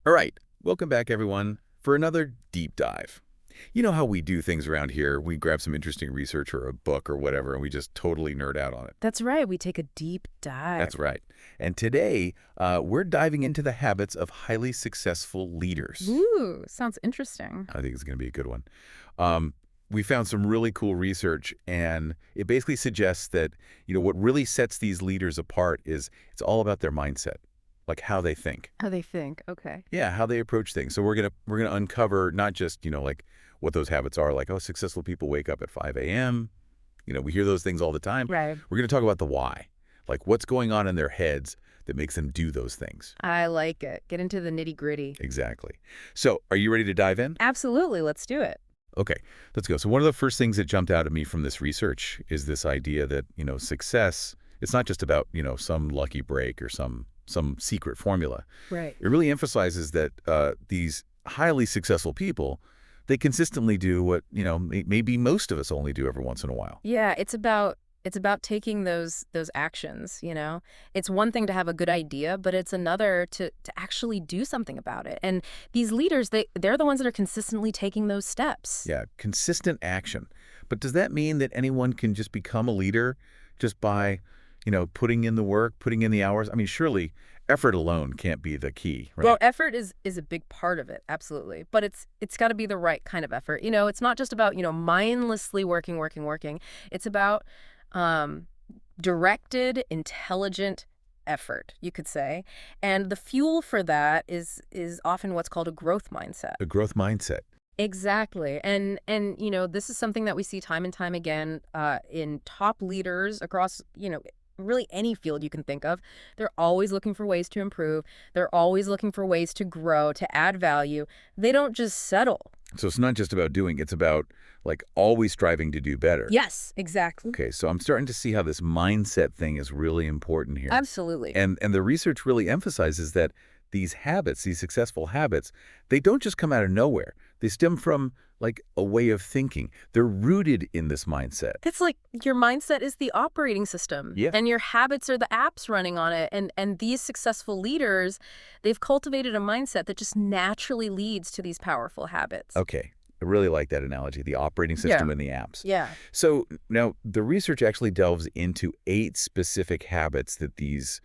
All right, welcome back everyone for another deep dive. You know how we do things around here. We grab some interesting research or a book or whatever, and we just totally nerd out on it. That's right. We take a deep dive. That's right. And today, we're diving into the habits of highly successful leaders. Ooh, sounds interesting. I think it's going to be a good one. Um, we found some really cool research, and it basically suggests that, what really sets these leaders apart is it's all about their mindset, like how they think. How they think. Okay. Yeah, how they approach things. So we're gonna uncover not just, like what those habits are, like, oh, successful people wake up at 5 a.m. We hear those things all the time. Right. We're gonna talk about the why. Like what's going on in their heads that makes them do those things. I like it. Get into the nitty-gritty. Exactly. So are you ready to dive in? Absolutely. Let's do it. Okay, let's go. So one of the first things that jumped out at me from this research is this idea that, success, it's not just about, some lucky break or some secret formula. Right. It really emphasizes that these highly successful people, they consistently do what, maybe most of us only do every once in a while. Yeah, it's about taking those actions. It's one thing to have a good idea, but it's another to actually do something about it. And these leaders, they're the ones that are consistently taking those steps. Yeah, consistent action. But does that mean that anyone can just become a leader just by, putting in the work, putting in the hours? I mean, surely effort alone can't be the key, Well, right? effort is a big part of it, absolutely. But it's got to be the right kind of effort. It's not just about, mindlessly working. It's about um, directed, intelligent effort, you could say. And the fuel for that is often what's called a growth mindset. A growth mindset. Exactly. And this is something that we see time and time again in top leaders across, really any field you can think of. They're always looking for ways to improve. They're always looking for ways to grow, to add value. They don't just settle. So it's not just about doing, it's about like always striving to do better. Yes, exactly. Okay, so I'm starting to see how this mindset thing is really important here. Absolutely. And the research really emphasizes that these habits, these successful habits, they don't just come out of nowhere. They stem from like a way of thinking. They're rooted in this mindset. It's like your mindset is the operating system, Yeah. and your habits are the apps running on it. And these successful leaders, they've cultivated a mindset that just naturally leads to these powerful habits. Okay. I really like that analogy, the operating system and the apps. Yeah. So now the research actually delves into 8 specific habits that these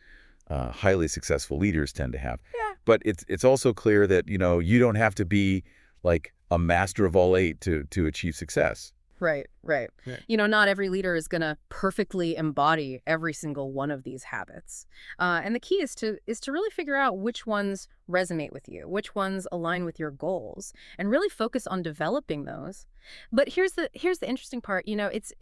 highly successful leaders tend to have. Yeah. But it's also clear that, you don't have to be like a master of all 8 to achieve success. Right, right. Yeah. Not every leader is going to perfectly embody every single one of these habits. And the key is to really figure out which ones resonate with you, which ones align with your goals, and really focus on developing those. But here's the interesting part. It's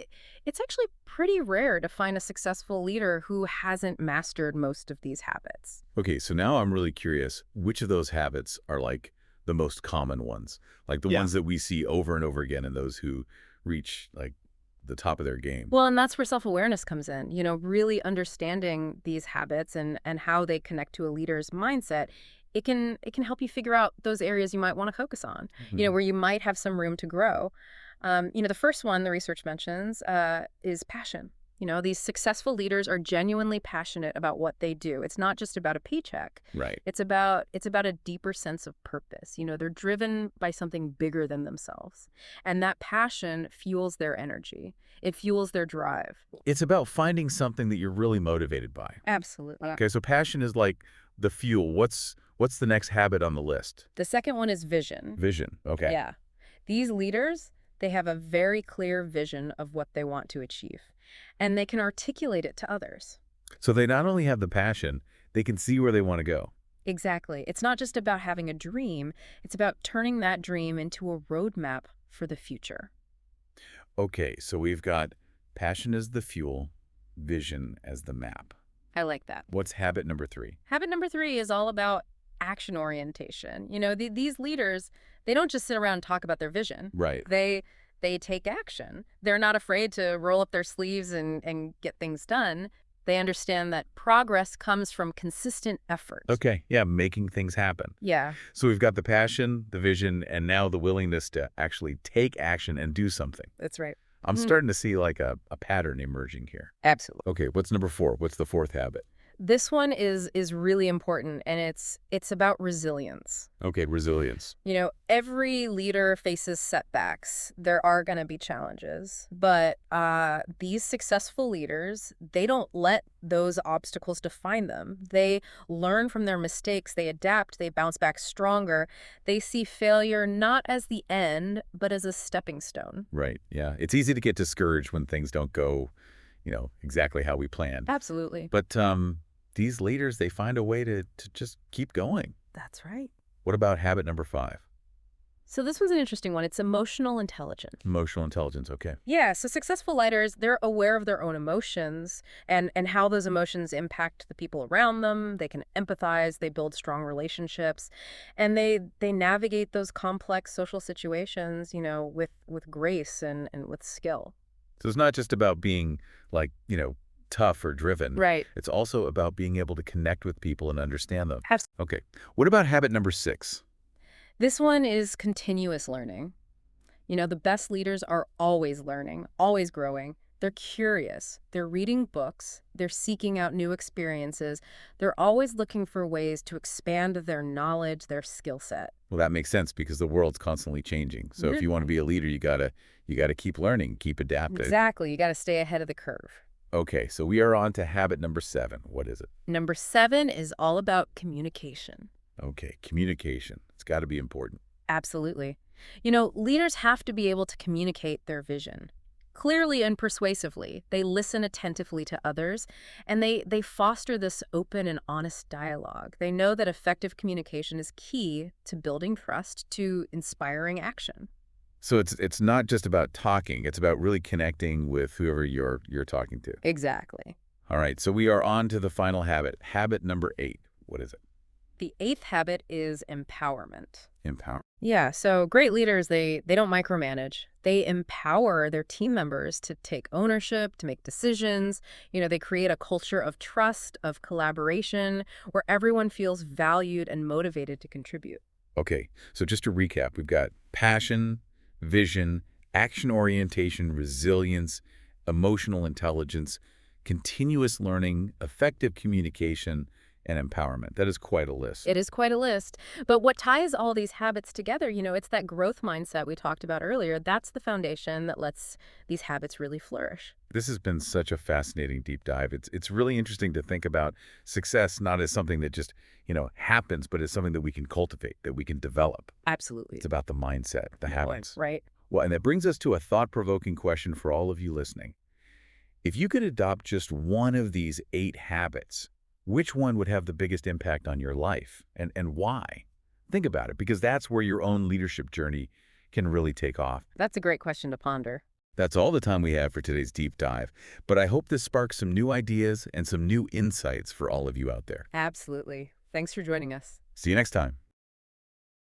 actually pretty rare to find a successful leader who hasn't mastered most of these habits. Okay, so now I'm really curious, which of those habits are like the most common ones? Like the ones that we see over and over again in those who reach like the top of their game. Well, and that's where self-awareness comes in. Really understanding these habits and how they connect to a leader's mindset. It can help you figure out those areas you might want to focus on, Mhm. where you might have some room to grow. The first one the research mentions is passion. These successful leaders are genuinely passionate about what they do. It's not just about a paycheck. Right. It's about a deeper sense of purpose. They're driven by something bigger than themselves. And that passion fuels their energy. It fuels their drive. It's about finding something that you're really motivated by. Absolutely. Okay, so passion is like the fuel. What's the next habit on the list? The second one is vision. Vision. Okay. Yeah. These leaders, they have a very clear vision of what they want to achieve, and they can articulate it to others. So they not only have the passion, they can see where they want to go. Exactly. It's not just about having a dream, it's about turning that dream into a roadmap for the future. Okay, so we've got passion as the fuel, vision as the map. I like that. What's habit number 3? Habit number 3 is all about action orientation. These leaders, they don't just sit around and talk about their vision. Right. They take action. They're not afraid to roll up their sleeves and get things done. They understand that progress comes from consistent effort. Okay, yeah, making things happen. Yeah, So we've got the passion, the vision, and now the willingness to actually take action and do something. that's right. I'm Mhm. starting to see like a pattern emerging here. Absolutely. Okay, what's number 4? What's the 4th habit? This one is really important, and it's about resilience. Okay, resilience. Every leader faces setbacks. There are going to be challenges, but these successful leaders, they don't let those obstacles define them. They learn from their mistakes, they adapt, they bounce back stronger. They see failure not as the end, but as a stepping stone. Right, yeah. It's easy to get discouraged when things don't go, exactly how we planned. Absolutely. But these leaders, they find a way to just keep going. That's right. What about habit number 5? So this one's an interesting one. It's emotional intelligence. Emotional intelligence, okay. Yeah, so successful leaders, they're aware of their own emotions and how those emotions impact the people around them. They can empathize, they build strong relationships, and they navigate those complex social situations, with grace and with skill. So it's not just about being like, tough or driven. Right. It's also about being able to connect with people and understand them. Abs- Okay. What about habit number 6? This one is continuous learning. The best leaders are always learning, always growing. They're curious. They're reading books. They're seeking out new experiences. They're always looking for ways to expand their knowledge, their skill set. Well, that makes sense because the world's constantly changing. So if you want to be a leader, you gotta keep learning, keep adapting. Exactly. You got to stay ahead of the curve. Okay, so we are on to habit number 7. What is it? Number 7 is all about communication. Okay, communication. It's got to be important. Absolutely. Leaders have to be able to communicate their vision clearly and persuasively. They listen attentively to others, and they foster this open and honest dialogue. They know that effective communication is key to building trust, to inspiring action. So it's not just about talking. It's about really connecting with whoever you're talking to. Exactly. All right, so we are on to the final habit. Habit number 8. What is it? The 8th habit is empowerment. Empower. Yeah, so great leaders, they don't micromanage. They empower their team members to take ownership, to make decisions. They create a culture of trust, of collaboration, where everyone feels valued and motivated to contribute. Okay, so just to recap, we've got passion, vision, action orientation, resilience, emotional intelligence, continuous learning, effective communication, and empowerment. That is quite a list. It is quite a list. But what ties all these habits together, it's that growth mindset we talked about earlier. That's the foundation that lets these habits really flourish. This has been such a fascinating deep dive. It's really interesting to think about success not as something that just, happens, but as something that we can cultivate, that we can develop. Absolutely. It's about the mindset, the habits. Right. Well, and that brings us to a thought-provoking question for all of you listening. If you could adopt just one of these 8 habits, which one would have the biggest impact on your life, and why? Think about it, because that's where your own leadership journey can really take off. That's a great question to ponder. That's all the time we have for today's deep dive, but I hope this sparks some new ideas and some new insights for all of you out there. Absolutely. Thanks for joining us. See you next time.